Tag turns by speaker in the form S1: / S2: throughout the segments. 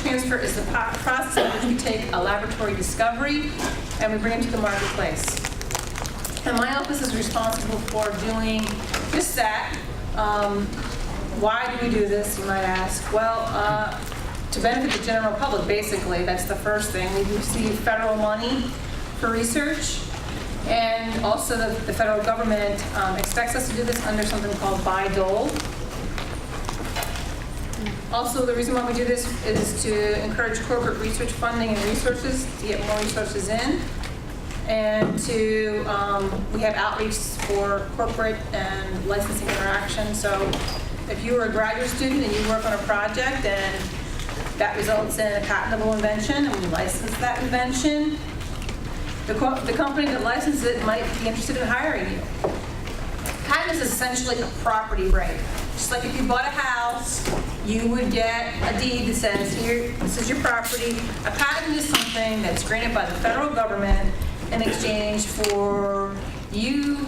S1: transfer is the process in which we take a laboratory discovery and we bring it to the marketplace. And my office is responsible for doing just that. Why do we do this, you might ask? Well, to benefit the general public, basically. That's the first thing. We receive federal money for research, and also the federal government expects us to do this under something called BI-DOLE. Also, the reason why we do this is to encourage corporate research funding and resources, to get more resources in, and to, we have outreach for corporate and licensing interaction. So if you are a graduate student and you work on a project and that results in a patentable invention and we license that invention, the company that licenses it might be interested in hiring you. Patent is essentially a property right. Just like if you bought a house, you would get a deed that says, here, this is your property. A patent is something that's granted by the federal government in exchange for you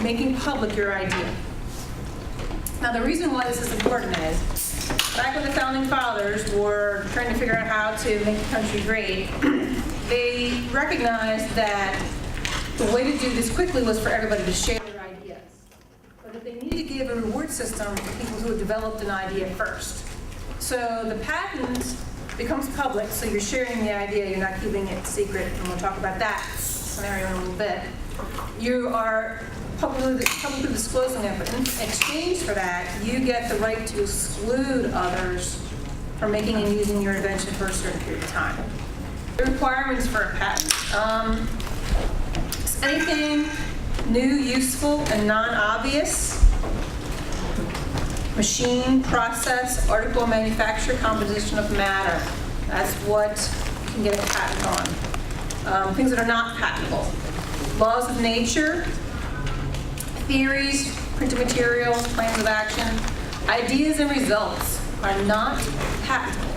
S1: making public your idea. Now, the reason why this is important is, back when the founding fathers were trying to figure out how to make the country great, they recognized that the way to do this quickly was for everybody to share their ideas. But that they needed to give a reward system to people who had developed an idea first. So the patent becomes public, so you're sharing the idea, you're not keeping it secret, and we'll talk about that scenario in a little bit. You are publicly disclosing it, but in exchange for that, you get the right to exclude others from making and using your invention for a certain period of time. The requirements for a patent. Anything new, useful, and non-obvious. Machine, process, article, manufacture, composition of matter. That's what you can get a patent on. Things that are not patentable. Laws of nature, theories, printed materials, plans of action, ideas and results are not patentable.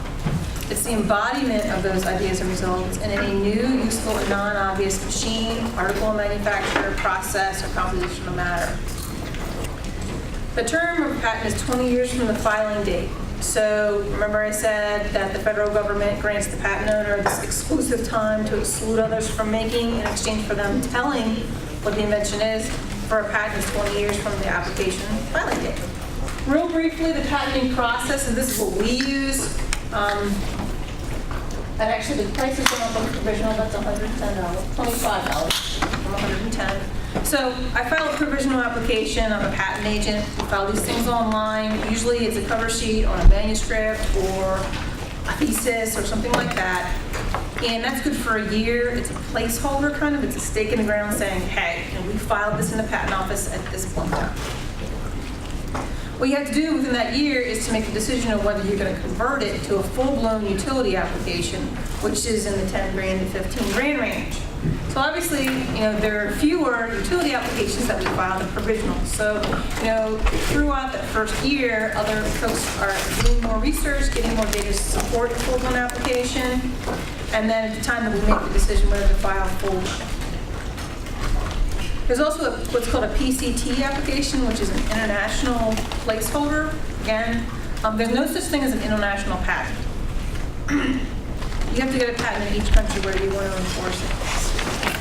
S1: It's the embodiment of those ideas and results in any new, useful, and non-obvious machine, article, manufacture, process, or composition of matter. The term of patent is 20 years from the filing date. So remember I said that the federal government grants the patent owner this exclusive time to exclude others from making in exchange for them telling what the invention is. For a patent is 20 years from the application filing date. Real briefly, the patenting process, and this is what we use. And actually the price is going up on the provisional, that's $110, $25 from $110. So I file a provisional application. I'm a patent agent. We file these things online. Usually it's a cover sheet on a manuscript or a thesis or something like that. And that's good for a year. It's a placeholder kind of. It's a stake in the ground saying, hey, and we filed this in the patent office at this point in time. What you have to do within that year is to make a decision of whether you're going to convert it to a full-blown utility application, which is in the 10 grand to 15 grand range. So obviously, there are fewer utility applications that we file than provisional. So, throughout that first year, other folks are doing more research, getting more data to support the full-blown application, and then at the time that we make the decision whether to file full. There's also what's called a PCT application, which is an international placeholder. Again, there's no such thing as an international patent. You have to get a patent in each country where you want to enforce it.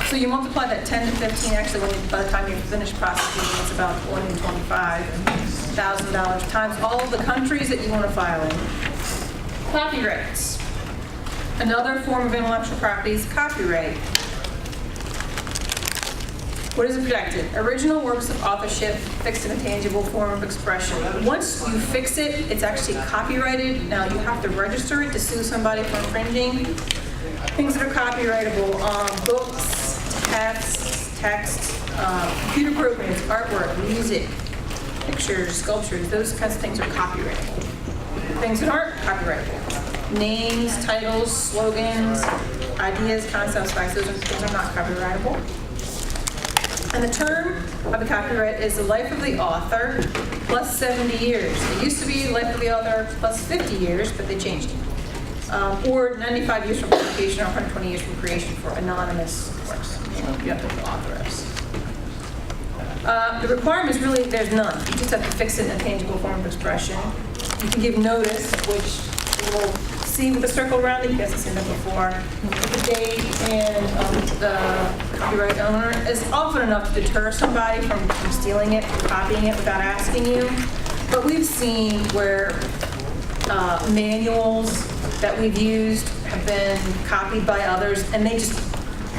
S1: So you multiply that 10 to 15, actually, by the time you finish prosecuting, it's about $20,000 to $25,000 times all of the countries that you want to file in. Copyrights. Another form of intellectual property is copyright. What is it protected? Original works of authorship, fixed and intangible form of expression. Once you fix it, it's actually copyrighted. Now you have to register it to sue somebody for infringing. Things that are copyrightable: books, text, computer programs, artwork, music, pictures, sculptures. Those kinds of things are copyrightable. Things that aren't copyrightable: names, titles, slogans, ideas, concepts, facts. Those are not copyrightable. And the term of the copyright is the life of the author plus 70 years. It used to be life of the author plus 50 years, but they changed it. Or 95 years from publication or 120 years from creation for anonymous works. You have to authorize. The requirements really, there's none. You just have to fix it in a tangible form of expression. You can give notice, which will see with the circle around it, you guys have seen that before, the date and the copyright owner is often enough to deter somebody from stealing it, from copying it without asking you. But we've seen where manuals that we've used have been copied by others, and they just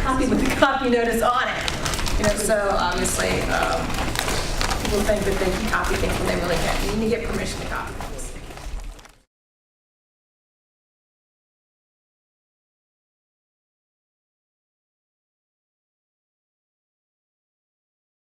S1: copy with the copy notice on it. You know, so obviously, people think that they can copy things when they really can't. You need to get permission to copy.